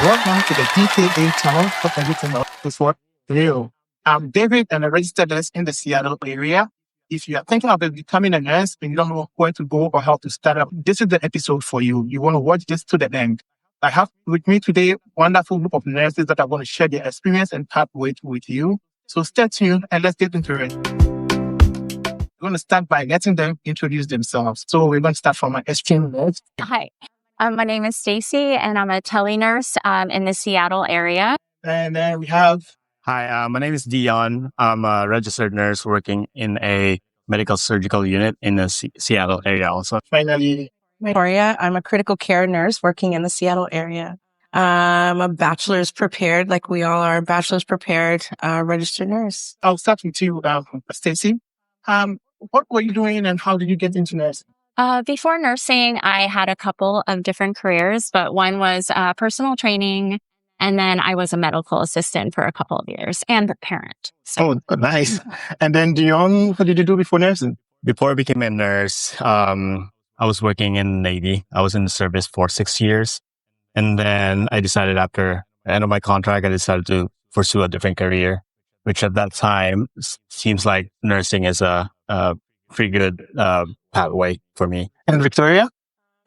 Welcome to the DKA channel for everything else is what real. I'm David and I registered nurse in the Seattle area. If you are thinking about becoming a nurse and you don't know where to go or how to start up, this is the episode for you. You want to watch this to the end. I have with me today a wonderful group of nurses that are going to share their experience and pathway with you. So stay tuned and let's get into it. We're going to start by letting them introduce themselves. So we're going to start from my extreme nurse. Hi, my name is Stacy, and I'm a tele nurse in the Seattle area. And then we have... Hi, my name is Dion. I'm a registered nurse working in a medical surgical unit in the Seattle area also. Finally, Victoria. I'm a critical care nurse working in the Seattle area. I'm a bachelor's prepared, like we all are, bachelor's prepared registered nurse. I'll start with you, Stacy. What were you doing and how did you get into nursing? Before nursing, I had a couple of different careers, but one was personal training, and then I was a medical assistant for a couple of years and a parent. So. Oh, nice. And then Dion, what did you do before nursing? Before I became a nurse, I was working in the Navy. I was in the service for 6 years. And then I decided after the end of my contract, I decided to pursue a different career, which at that time seems like nursing is a pretty good pathway for me. And Victoria?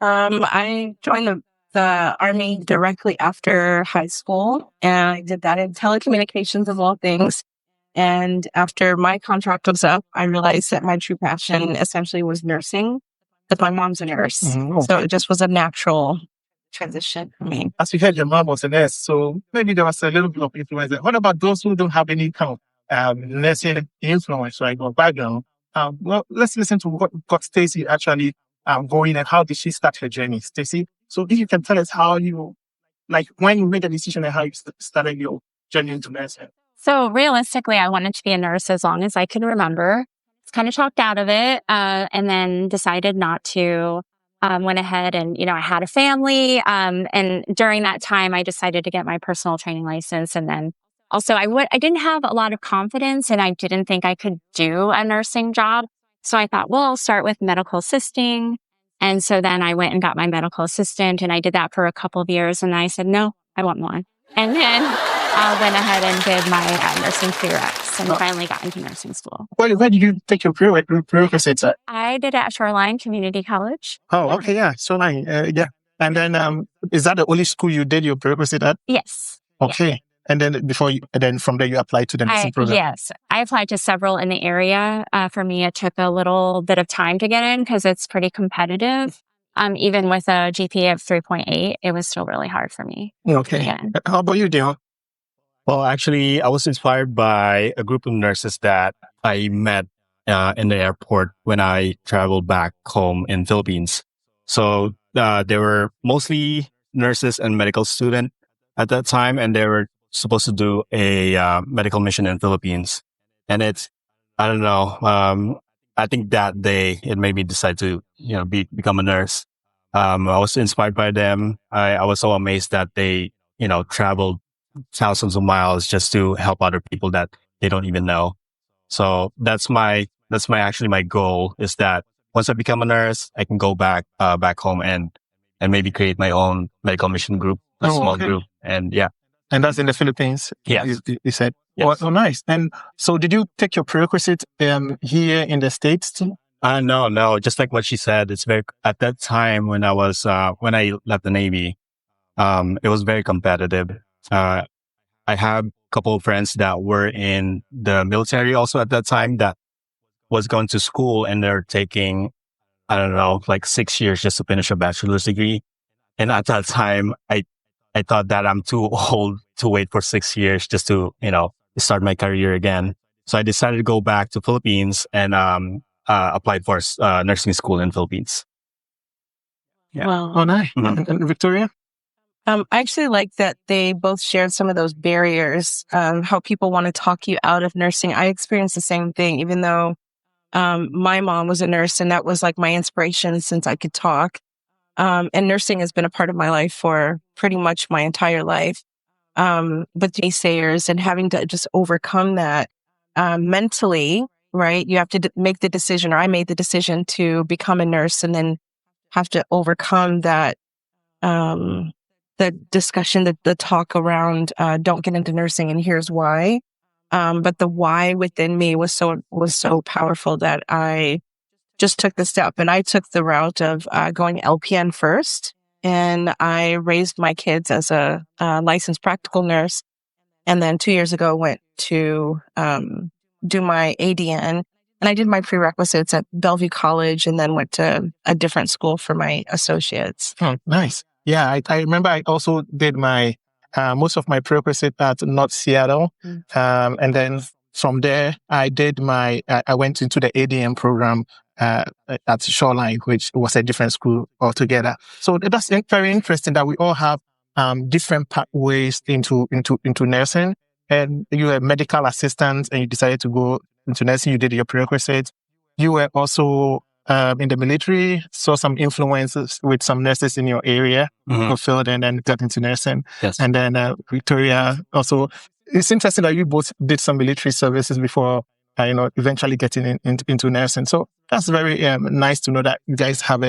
I joined the Army directly after high school, and I did that in telecommunications of all things. And after my contract was up, I realized that my true passion essentially was nursing, but my mom's a nurse. Mm-hmm. So it just was a natural transition for me. As you heard, your mom was a nurse, so maybe there was a little bit of influence. What about those who don't have any kind of nursing influence, right, or background? Well, let's listen to what got Stacy actually going and how did she start her journey, Stacy? So if you can tell us how you, like when you made the decision and how you started your journey into nursing. So realistically, I wanted to be a nurse as long as I could remember. It's kind of talked out of it and then decided not to. Went ahead and, I had a family. And during that time, I decided to get my personal training license. And then also I didn't have a lot of confidence and I didn't think I could do a nursing job. So I thought, well, I'll start with medical assisting. And so then I went and got my medical assistant and I did that for a couple of years. And I said, no, I want more. And then I went ahead and did my nursing prereqs and finally got into nursing school. Where did you take your prerequisites at? I did it at Shoreline Community College. Oh, okay, yeah, Shoreline, yeah. And then, is that the only school you did your prerequisite at? Yes. Okay. Yeah. And then from there you applied to the nursing program? Yes. I applied to several in the area. For me, it took a little bit of time to get in because it's pretty competitive. Even with a GPA of 3.8, it was still really hard for me. Okay. How about you, Dion? Well, actually, I was inspired by a group of nurses that I met in the airport when I traveled back home in Philippines. So they were mostly nurses and medical students at that time, and they were supposed to do a medical mission in Philippines. And I don't know, I think that day it made me decide to, become a nurse. I was inspired by them. I was so amazed that they, traveled thousands of miles just to help other people that they don't even know. So that's my goal is that once I become a nurse, I can go back home and maybe create my own medical mission group, a small group. And yeah. And that's in the Philippines? Yes. You said? Yes. Oh, nice. And so did you take your prerequisite here in the States too? No. Just like what she said, it's at that time when I left the Navy, it was very competitive. I have a couple of friends that were in the military also at that time that was going to school and they're taking, I don't know, like 6 years just to finish a bachelor's degree. And at that time, I thought that I'm too old to wait for 6 years just to, start my career again. So I decided to go back to Philippines and applied for nursing school in Philippines. Yeah. Wow. Oh, nice. Mm-hmm. And Victoria? I actually like that they both shared some of those barriers, how people want to talk you out of nursing. I experienced the same thing, even though my mom was a nurse and that was like my inspiration since I could talk. And nursing has been a part of my life for pretty much my entire life. But naysayers and having to just overcome that mentally, right? You have to make the decision, or I made the decision to become a nurse and then have to overcome that the discussion, the talk around don't get into nursing and here's why. But the why within me was so powerful that I just took the step, and I took the route of going LPN first, and I raised my kids as a licensed practical nurse. And then 2 years ago, went to do my ADN, and I did my prerequisites at Bellevue College, and then went to a different school for my associates. Oh, nice. Yeah, I remember I also did my most of my prerequisite at North Seattle, and then from there I did I went into the ADM program at Shoreline, which was a different school altogether. So that's very interesting that we all have different pathways into nursing. And you were a medical assistant, and you decided to go into nursing. You did your prerequisites. You were also in the military, saw some influences with some nurses in your area, fulfilled, and then got into nursing. Yes. And then Victoria also. It's interesting that you both did some military services before, eventually getting into nursing. So that's very nice to know that you guys have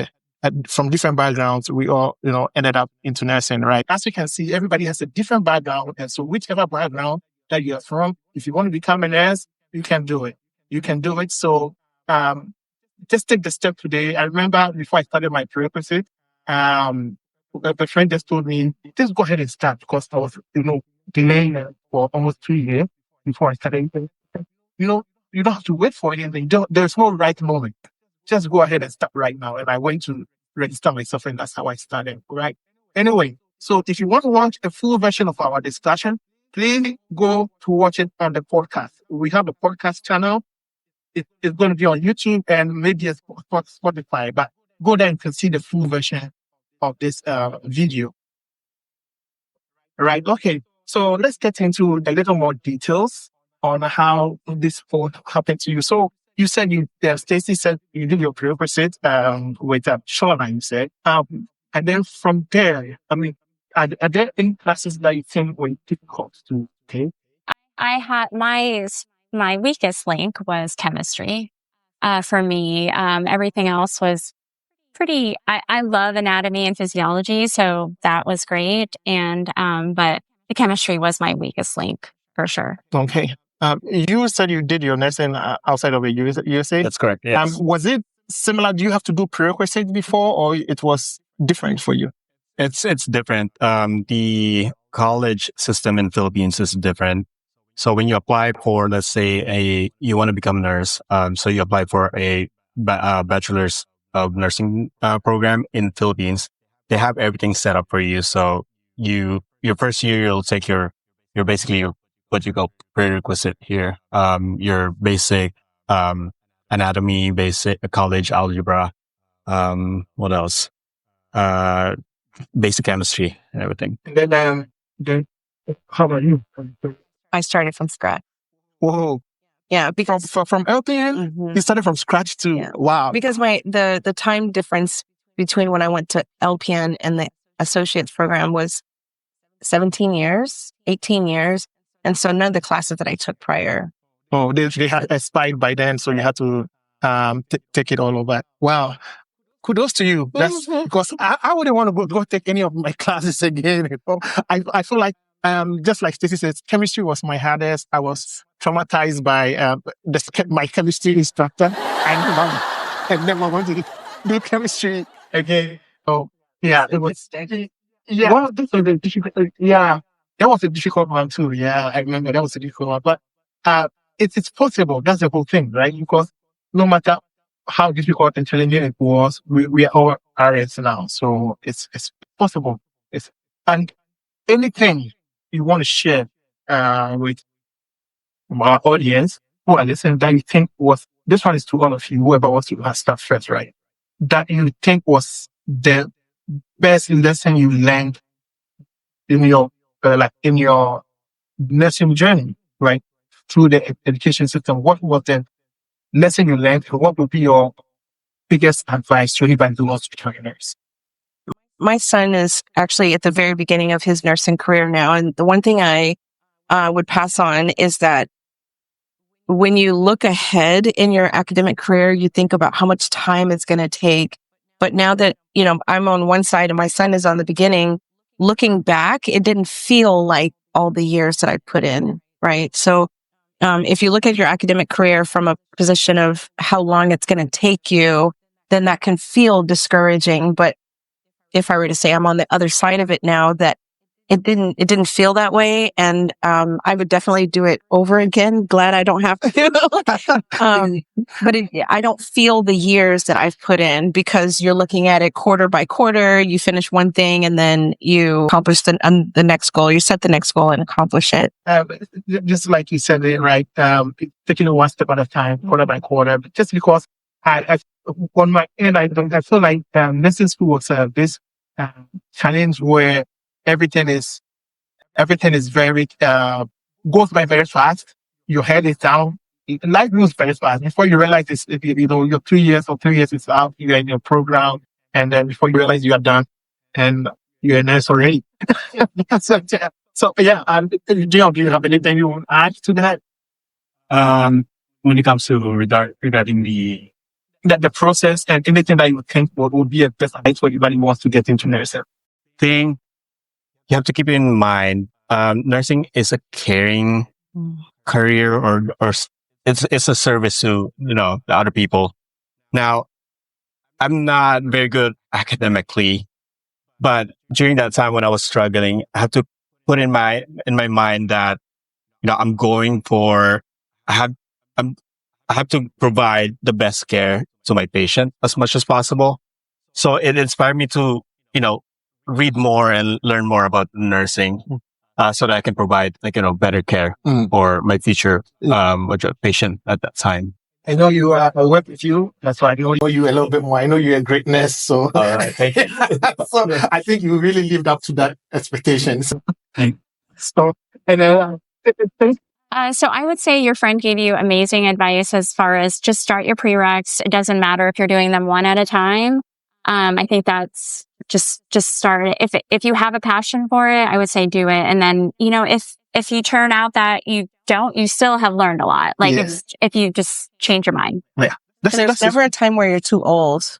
from different backgrounds. We all, ended up into nursing, right? As you can see, everybody has a different background, and so whichever background that you're from, if you want to become a nurse, you can do it. You can do it. So, just take the step today. I remember before I started my prerequisite, a friend just told me, just go ahead and start, because I was, delaying it for almost 3 years before I started. You don't have to wait for anything. There's no right moment. Just go ahead and start right now. And I went to register myself, and that's how I started, right? Anyway, so if you want to watch a full version of our discussion, please go to watch it on the podcast. We have a podcast channel. It's going to be on YouTube and maybe Spotify, but go there and you can see the full version of this video. Right. Okay. So let's get into a little more details on how this all happened to you. So you said Stacy said you did your prerequisite with Shoreline, you said. And then from there, I mean, are there any classes that you think were difficult to take? I had my weakest link was chemistry. For me, everything else was pretty. I love anatomy and physiology, so that was great. And but the chemistry was my weakest link for sure. Okay. You said you did your nursing outside of the USA. That's correct. Yes. Was it similar? Do you have to do prerequisites before, or it was different for you? It's different. The college system in Philippines is different. So when you apply for, let's say, you want to become a nurse, so you apply for a bachelor's of nursing program in Philippines. They have everything set up for you. So your first year, you'll take your basically what you call prerequisite here. Your basic anatomy, basic college algebra. What else? Basic chemistry and everything. And then how about you? I started from scratch. Whoa. Yeah, because from LPN, you started from scratch too. Yeah. Wow. Because the time difference between when I went to LPN and the associate's program was 17 years, 18 years. And so none of the classes that I took prior. Oh, they had expired by then, so you had to take it all over. Wow. Kudos to you. That's because I wouldn't want to go take any of my classes again. I feel like just like Stacey says, chemistry was my hardest. I was traumatized by my chemistry instructor. I never wanted to do chemistry again. So yeah, it was. Yeah, well, this was a difficult. Yeah, that was a difficult one too. Yeah, I remember that was a difficult one. But it's possible. That's the whole thing, right? Because no matter how difficult and challenging it was, we are all RS now, so it's possible. And anything you want to share with our audience who are listening that you think this one is to all of you, whoever wants to start first, right? That you think was the best lesson you learned in your in your nursing journey, right? Through the education system. What was the lesson you learned? What would be your biggest advice to anybody who wants to become a nurse? My son is actually at the very beginning of his nursing career now. And the one thing I would pass on is that when you look ahead in your academic career, you think about how much time it's going to take. But now that, I'm on one side and my son is on the beginning, looking back, it didn't feel like all the years that I put in, right? So if you look at your academic career from a position of how long it's going to take you, then that can feel discouraging. But if I were to say I'm on the other side of it now, that it didn't feel that way. And I would definitely do it over again. Glad I don't have to. But I don't feel the years that I've put in, because you're looking at it quarter by quarter. You finish one thing and then you accomplish the next goal. You set the next goal and accomplish it. Just like you said, right? Taking it one step at a time, quarter by quarter. But just because I on my end, I feel like nursing school was this challenge where everything is very goes by very fast. Your head is down. Life moves very fast. Before you realize it's, your 3 years or 3 years is out, you're in your program, and then before you realize you are done, and you're a nurse already. So yeah, Jill, do you have anything you want to add to that? When it comes to regarding the process and anything that you think would be a best advice for anybody who wants to get into nursing? Thing you have to keep in mind, nursing is a caring career, or it's a service to, the other people. Now, I'm not very good academically, but during that time when I was struggling, I had to put in my mind that, I'm going for, I have to provide the best care to my patient as much as possible. So it inspired me to, read more and learn more about nursing, so that I can provide better care for my future patient at that time. I know you. I work with you. That's why I know you a little bit more. I know you're a great nurse. So, all right, thank you. So I think you really lived up to that expectations. So, and so I would say your friend gave you amazing advice as far as just start your prereqs. It doesn't matter if you're doing them one at a time. I think that's just start it. If you have a passion for it, I would say do it. And then, if you turn out that you don't, you still have learned a lot. Like if you just change your mind. Yeah. There's never a time where you're too old.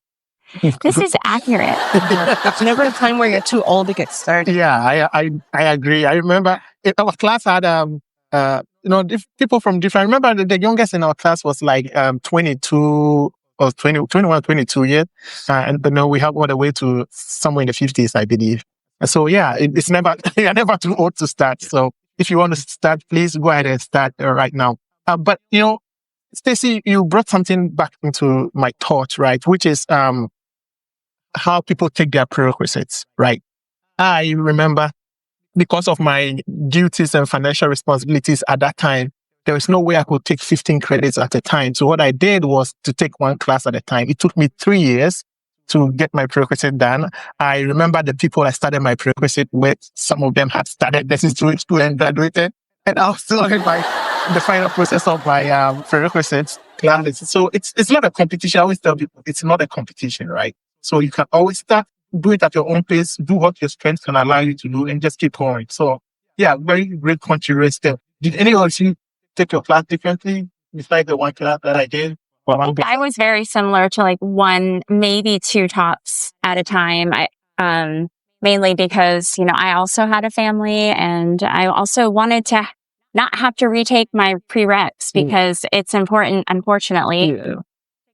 This is accurate. There's never a time where you're too old to get started. Yeah, I agree. I remember our class had people from different. I remember the youngest in our class was like 22 or 21, 22 years, and but no, we have all the way to somewhere in the 50s, I believe. So yeah, it's never you're never too old to start. So if you want to start, please go ahead and start right now. But Stacey, you brought something back into my thoughts, right? Which is how people take their prerequisites, right? I remember, because of my duties and financial responsibilities at that time, there was no way I could take 15 credits at a time. So what I did was to take one class at a time. It took me 3 years to get my prerequisite done. I remember the people I started my prerequisite with, some of them had started nursing school and graduated, and I was still in the final process of my prerequisites classes. So it's not a competition. I always tell people it's not a competition, right? So you can always start, do it at your own pace, do what your strengths can allow you to do, and just keep going. So yeah, very great country step. Did any of you take your class differently besides the one class that I did? I was very similar to like one, maybe two tops at a time. Mainly because, I also had a family, and I also wanted to not have to retake my prereqs, because it's important, unfortunately,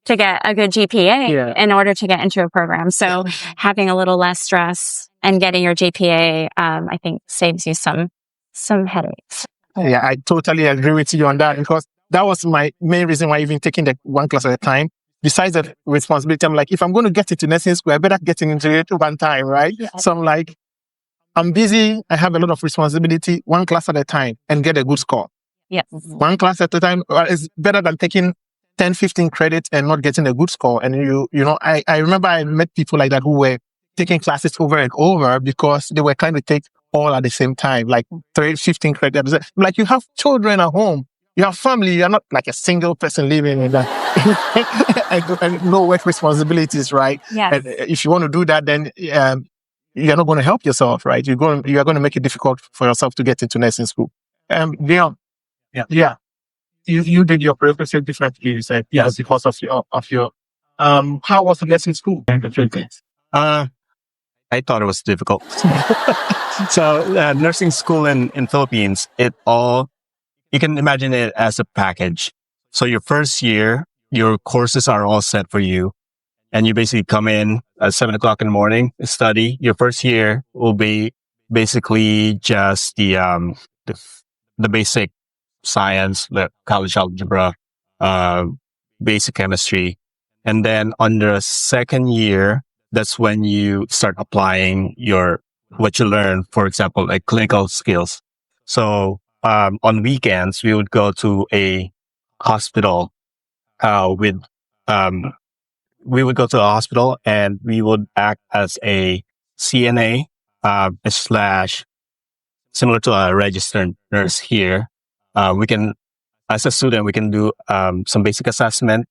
to get a good GPA in order to get into a program. So having a little less stress and getting your GPA, I think saves you some headaches. Yeah, I totally agree with you on that, because that was my main reason why even taking the one class at a time. Besides the responsibility, I'm like, if I'm going to get into nursing school, I better get into it one time, right? Yeah. So I'm like, I'm busy. I have a lot of responsibility. One class at a time and get a good score. Yes. One class at a time is better than taking 10, 15 credits and not getting a good score. And I remember I met people like that who were taking classes over and over because they were trying to take all at the same time, like 15 credits. Like, you have children at home. You have family. You're not like a single person living in that and no work responsibilities, right? Yes. And if you want to do that, then you're not going to help yourself, right? You are going to make it difficult for yourself to get into nursing school. Leon, yeah. You did your prerequisite differently. You said yes because of your. How was the nursing school? I thought it was difficult. So nursing school in Philippines, you can imagine it as a package. So your first year, your courses are all set for you. And you basically come in at 7 o'clock in the morning, study. Your first year will be basically just the, the basic science, the college algebra, uh, basic chemistry. And then on the second year, that's when you start applying what you learn, for example, like clinical skills. So, on weekends, we would go to a hospital, with, um, we would go to a hospital and we would act as a CNA, slash similar to a registered nurse here. We can, as a student, we can do, some basic assessment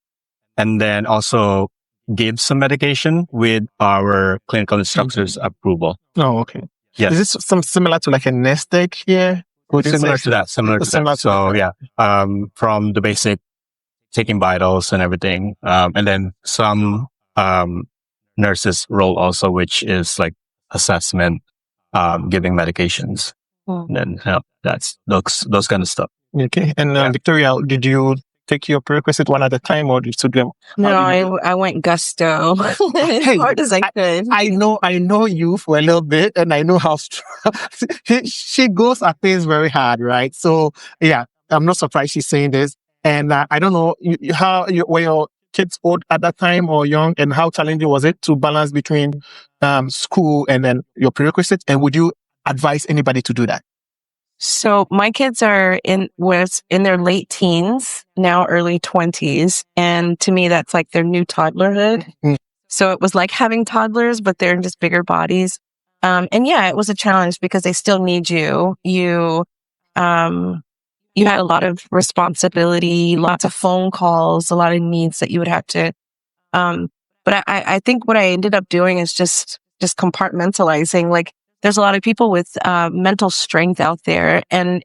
and then also give some medication with our clinical instructor's approval. Oh, okay. Yes. Is this some similar to like a nest egg here? Similar to that. So yeah, from the basic taking vitals and everything. And then some, nurses role also, which is like assessment, giving medications. And then that's those kind of stuff. Okay. And Victoria, did you take your prerequisite one at a time or did you do them? No, I went gusto as hard as I could. I know you for a little bit and I know how strong she goes at things very hard, right? So yeah, I'm not surprised she's saying this. And I don't know were your kids old at that time or young, and how challenging was it to balance between school and then your prerequisites? And would you advise anybody to do that? So my kids was in their late teens, now early 20s. And to me, that's like their new toddlerhood. Mm. So it was like having toddlers, but they're in just bigger bodies. And yeah, it was a challenge because they still need you. You had a lot of responsibility, lots of phone calls, a lot of needs that you would have to, but I think what I ended up doing is just compartmentalizing. Like there's a lot of people with, mental strength out there and,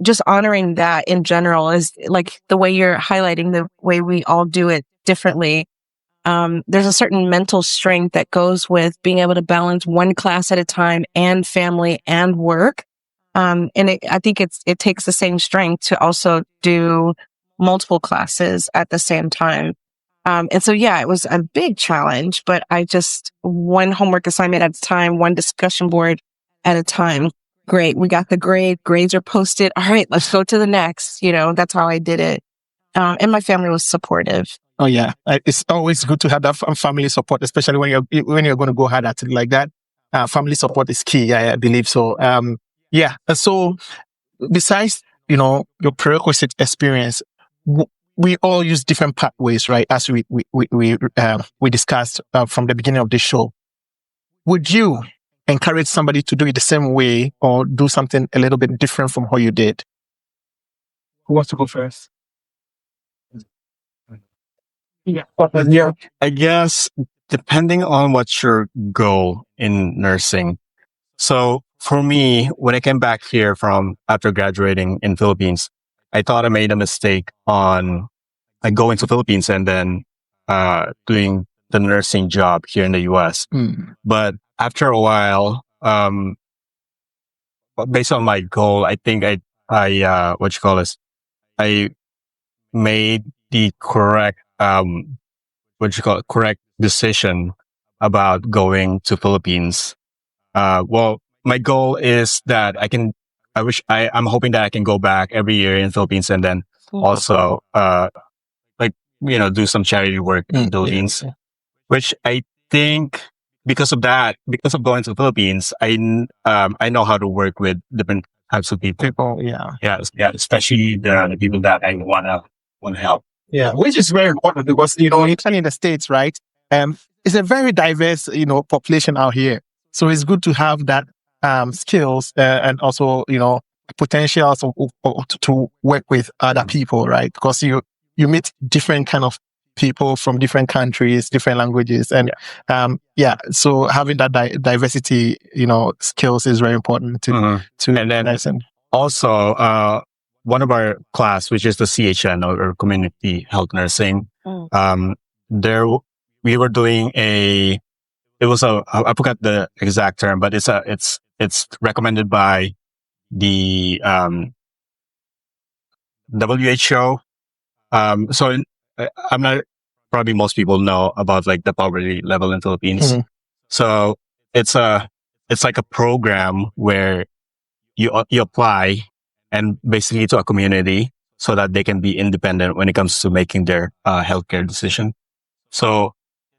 just honoring that in general is like the way you're highlighting the way we all do it differently. There's a certain mental strength that goes with being able to balance one class at a time and family and work. I think it takes the same strength to also do multiple classes at the same time. And so, yeah, it was a big challenge, but one homework assignment at a time, one discussion board at a time. Great. We got the grades are posted. All right, let's go to the next. That's how I did it. And my family was supportive. Oh yeah. It's always good to have that family support, especially when you're going to go hard at it like that. Family support is key. Yeah, I believe so. Yeah. So besides, your prerequisite experience, we all use different pathways, right? As we discussed from the beginning of the show. Would you encourage somebody to do it the same way or do something a little bit different from how you did? Who wants to go first? Yeah. I guess depending on what's your goal in nursing. So for me, when I came back here from after graduating in Philippines, I thought I made a mistake on going to Philippines and then doing the nursing job here in the US. But after a while, based on my goal, I think I I made the correct correct decision about going to Philippines. Well, my goal is that I'm hoping that I can go back every year in Philippines and then also, do some charity work in the Philippines, which I think because of going to the Philippines, I know how to work with different types of people. Yeah, especially the people that I want to help. Yeah, which is very important because, especially in the States, right? It's a very diverse, population out here. So it's good to have that skills and also, potential to work with other people, right? Because you meet different kind of people from different countries, different languages. And so having that diversity, skills is very important to and then listen. Also, one of our class, which is the CHN or Community Health Nursing, there we were doing a it was I forgot the exact term, but it's recommended by the WHO. I'm not, probably most people know about like the poverty level in Philippines. Mhm. So it's like a program where you apply and basically to a community so that they can be independent when it comes to making their healthcare decision. So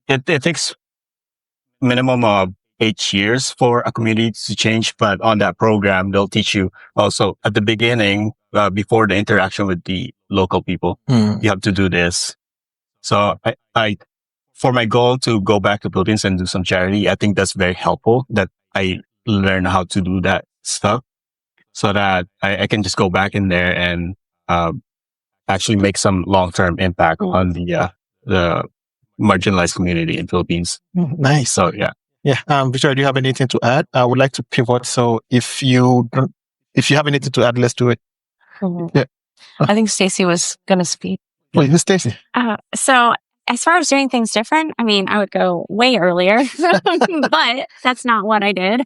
it takes minimum of 8 years for a community to change, but on that program, they'll teach you also at the beginning, before the interaction with the local people, you have to do this. So I, for my goal to go back to Philippines and do some charity, I think that's very helpful that I learn how to do that stuff so that I can just go back in there and, actually make some long-term impact on the marginalized community in Philippines. Nice. So yeah. Yeah. Victoria, do you have anything to add? I would like to pivot. So if you have anything to add, let's do it. Yeah. I think Stacey was going to speak. Wait, who's Stacey? So as far as doing things different, I mean, I would go way earlier, but that's not what I did.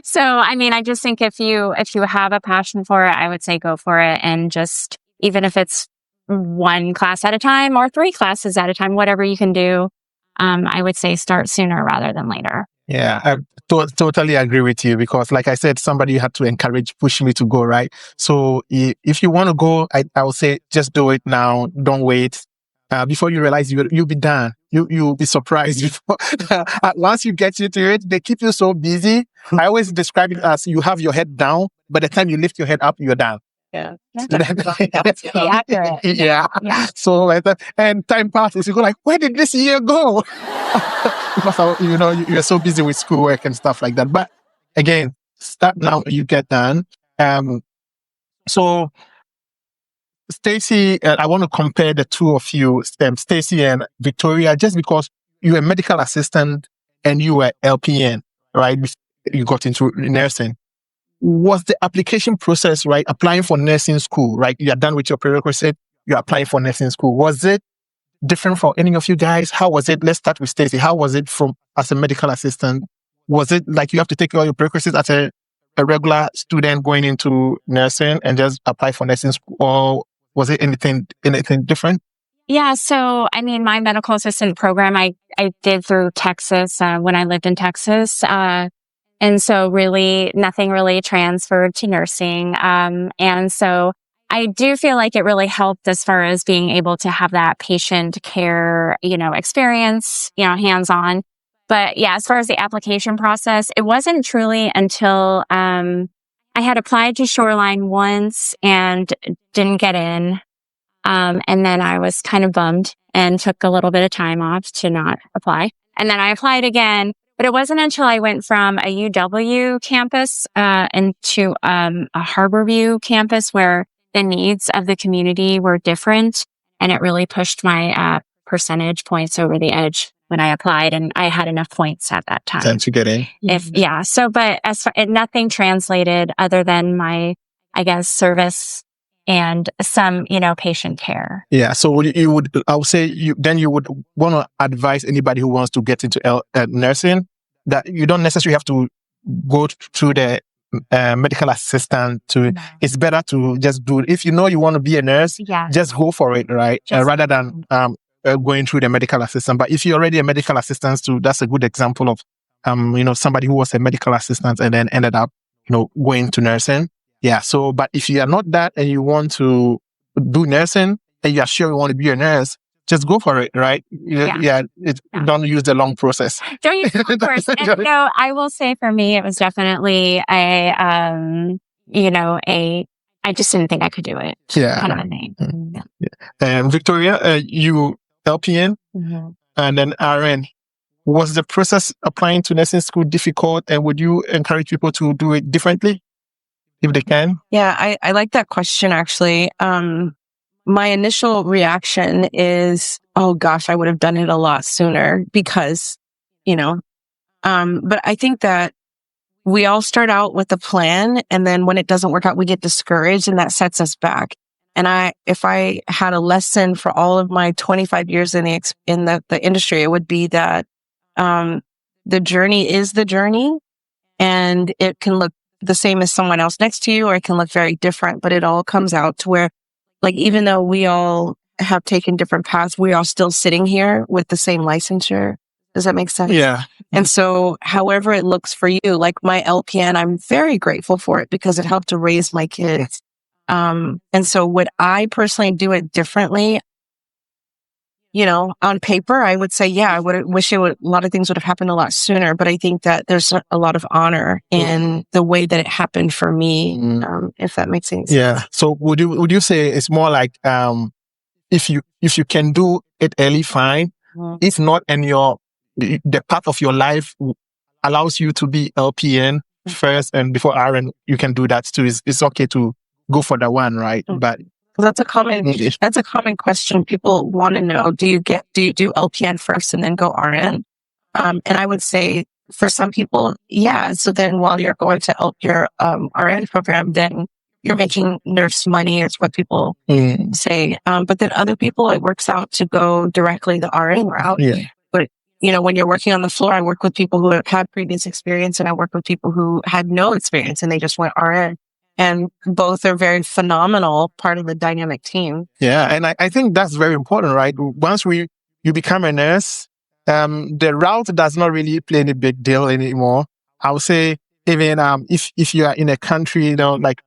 So, I mean, I just think if you have a passion for it, I would say go for it. And just, even if it's one class at a time or 3 classes at a time, whatever you can do, I would say start sooner rather than later. Yeah, I totally agree with you because, like I said, somebody had to push me to go, right? So if you want to go, I would say just do it now. Don't wait. Before you realize you'll be done. You'll be surprised before. Once you get into it, they keep you so busy. I always describe it as you have your head down. By the time you lift your head up, you're done. Yeah. That's pretty accurate. Yeah. Yeah. So like that, and time passes. You go like, where did this year go? Because you're so busy with schoolwork and stuff like that. But again, start now. You get done. So Stacey, I want to compare the two of you, Stacey and Victoria, just because you're a medical assistant and you were LPN, right? You got into nursing. Was the application process, right? Applying for nursing school, right? You're done with your prerequisite. You're applying for nursing school. Was it different for any of you guys? How was it? Let's start with Stacey. How was it as a medical assistant? Was it like you have to take all your prerequisites as a regular student going into nursing and just apply for nursing school? Or was it anything different? Yeah. So, I mean, my medical assistant program, I did through Texas, when I lived in Texas. And so really nothing really transferred to nursing. And so I do feel like it really helped as far as being able to have that patient care, experience, hands-on. But yeah, as far as the application process, it wasn't truly until, I had applied to Shoreline once and didn't get in. And then I was kind of bummed and took a little bit of time off to not apply. And then I applied again. But it wasn't until I went from a UW campus into a Harborview campus where the needs of the community were different. And it really pushed my percentage points over the edge when I applied. And I had enough points at that time. Time to get in. But as far, nothing translated other than my, I guess, service and some, patient care. Yeah. So I would say you would want to advise anybody who wants to get into nursing that you don't necessarily have to go through the medical assistant it's better to just do it. If you know you want to be a nurse, just go for it, right? Rather than going through the medical assistant. But if you're already a medical assistant too, that's a good example of, somebody who was a medical assistant and then ended up, going to nursing. Yeah. So, but if you are not that and you want to do nursing and you are sure you want to be a nurse, just go for it, right? Don't use the long process. Don't use the long process. And, I will say for me, it was definitely I just didn't think I could do it. Yeah. Kind of a thing. Mm-hmm. Yeah. And Victoria, you LPN and then RN. Was the process applying to nursing school difficult, and would you encourage people to do it differently if they can? Yeah, I like that question, actually. My initial reaction is, oh gosh, I would have done it a lot sooner because, but I think that we all start out with a plan, and then when it doesn't work out, we get discouraged, and that sets us back. And if I had a lesson for all of my 25 years in the industry, it would be that, the journey is the journey, and it can look the same as someone else next to you, or it can look very different, but it all comes out to where, like, even though we all have taken different paths, we are still sitting here with the same licensure. Does that make sense? Yeah. And so however it looks for you, like my LPN, I'm very grateful for it because it helped to raise my kids. And so would I personally do it differently? You know, on paper, I would say, yeah, I would wish a lot of things would have happened a lot sooner, but I think that there's a lot of honor in the way that it happened for me, if that makes sense. Yeah. So would you say it's more like, if you can do it early, fine. If not, and the path of your life allows you to be LPN first and before RN, you can do that too. It's okay to go for the one, right? But that's a common question. People want to know, do you do LPN first and then go RN? And I would say for some people, yeah. So then while you're going to your RN program, then you're making nurse money, is what people say. But then other people, it works out to go directly the RN route. Yeah. But, you know, when you're working on the floor, I work with people who have had previous experience, and I work with people who had no experience and they just went RN. And both are very phenomenal part of the dynamic team. Yeah. And I think that's very important, right? Once you become a nurse, the route does not really play any big deal anymore. I would say even if you are in a country, you know, like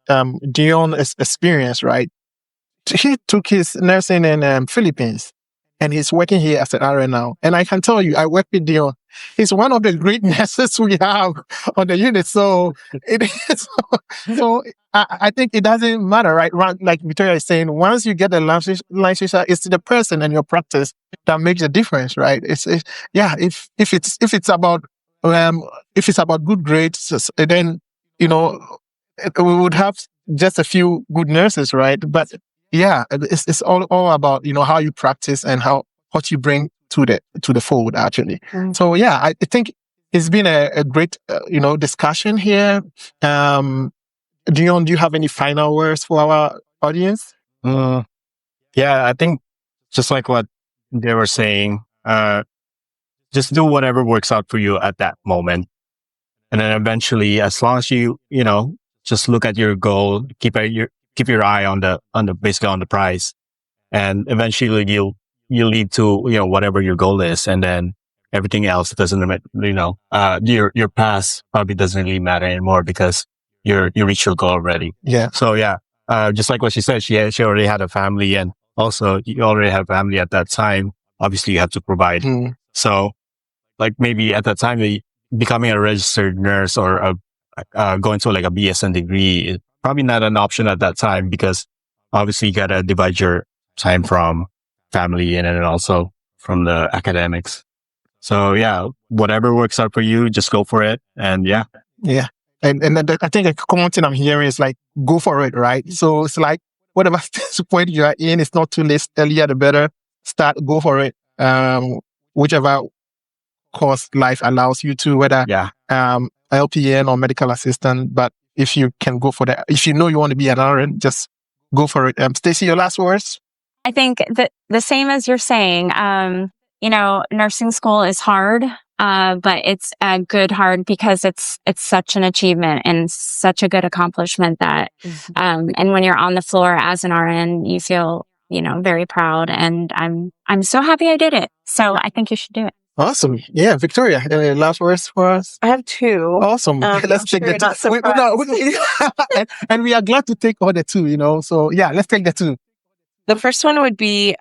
Dion's experience, right? He took his nursing in Philippines, and he's working here as an RN now. And I can tell you, I work with Dion. He's one of the great nurses we have on the unit. So it is. So I think it doesn't matter, right? Like Victoria is saying, once you get the licensure, it's the person and your practice that makes the difference, right? Yeah. If it's about good grades, then you know we would have just a few good nurses, right? But yeah, it's all about, you know, how you practice and what you bring to the fold, actually. So yeah, I think it's been a great discussion here. Dion, do you have any final words for our audience? Yeah, I think just like what they were saying, just do whatever works out for you at that moment, and then eventually, as long as you just look at your goal, keep your eye on the basically on the prize, and eventually you'll lead to whatever your goal is, and then everything else doesn't your past probably doesn't really matter anymore because you reached your goal already. Yeah. So yeah, just like what she said, she already had a family, and also you already have family at that time. Obviously, you have to provide. So like maybe at that time, becoming a registered nurse or going to like a BSN degree is probably not an option at that time, because obviously you gotta divide your time from family and then also from the academics. So yeah, whatever works out for you, just go for it. And yeah. Yeah. And I think a common thing I'm hearing is like, go for it, right? So it's like, whatever point you are in, it's not too late. Earlier the better. Go for it. Whichever course life allows you to, whether LPN or medical assistant. But if you can go for that, if you know you want to be an RN, just go for it. Stacey, your last words? I think that the same as you're saying, nursing school is hard, but it's a good hard because it's such an achievement and such a good accomplishment that, and when you're on the floor as an RN, you feel, very proud, and I'm so happy I did it. So I think you should do it. Awesome. Yeah. Victoria, any last words for us? I have two. Awesome. Let's take the two. And we are glad to take all the two, So yeah, let's take the two. The first one would be,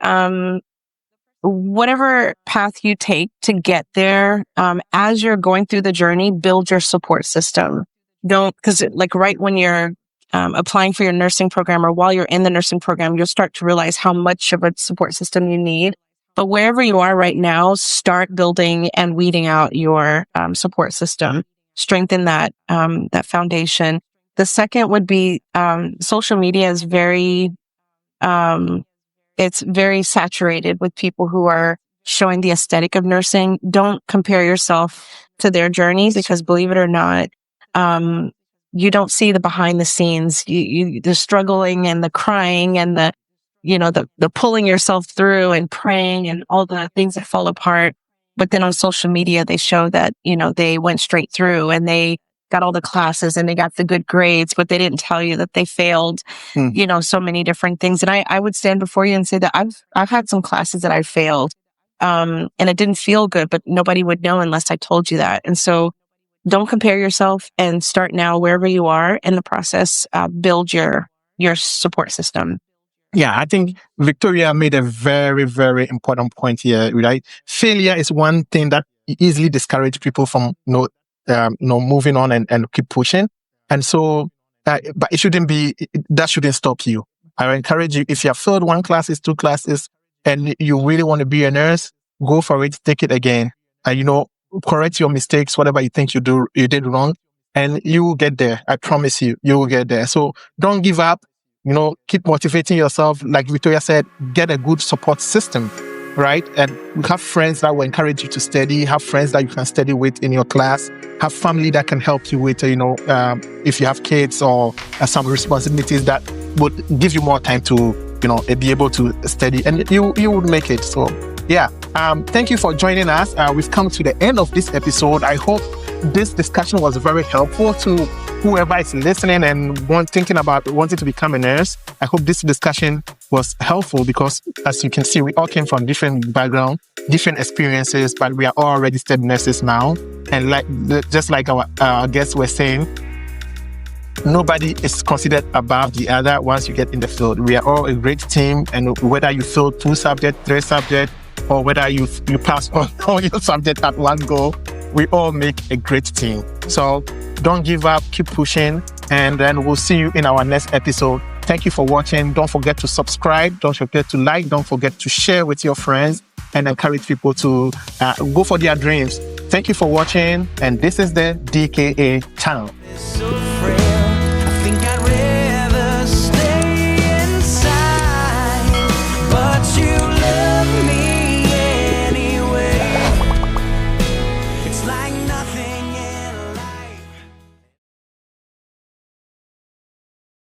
whatever path you take to get there, as you're going through the journey, build your support system. Because like right when you're applying for your nursing program or while you're in the nursing program, you'll start to realize how much of a support system you need. But wherever you are right now, start building and weeding out your support system. Strengthen that foundation. The second would be social media is very it's very saturated with people who are showing the aesthetic of nursing. Don't compare yourself to their journeys, because believe it or not, you don't see the behind the scenes. The struggling and the crying and the pulling yourself through and praying and all the things that fall apart. But then on social media, they show that, they went straight through and they got all the classes and they got the good grades, but they didn't tell you that they failed, so many different things. And I would stand before you and say that I've had some classes that I failed, and it didn't feel good, but nobody would know unless I told you that. And so don't compare yourself and start now wherever you are in the process. Build your support system. Yeah, I think Victoria made a very, very important point here, right? Failure is one thing that easily discourages people from moving on and keep pushing. And so, but it shouldn't be, that shouldn't stop you. I encourage you, if you have failed 1 classes, 2 classes, and you really want to be a nurse, go for it, take it again. Correct your mistakes, whatever you think you did wrong, and you will get there. I promise you, you will get there. So don't give up. Keep motivating yourself. Like Victoria said, get a good support system, right? And have friends that will encourage you to study, have friends that you can study with in your class, have family that can help you with, if you have kids or some responsibilities that would give you more time to, be able to study, and you would make it. So, yeah. Thank you for joining us. We've come to the end of this episode. I hope this discussion was very helpful to whoever is listening and wanting to become a nurse. I hope this discussion was helpful because, as you can see, we all came from different backgrounds, different experiences, but we are all registered nurses now. And just like our guests were saying, nobody is considered above the other once you get in the field. We are all a great team, and whether you fail 2 subjects, 3 subjects, or whether you pass on all your subjects at one go, we all make a great team. So don't give up, keep pushing, and then we'll see you in our next episode. Thank you for watching. Don't forget to subscribe. Don't forget to like. Don't forget to share with your friends and encourage people to go for their dreams. Thank you for watching, and this is the DKA channel.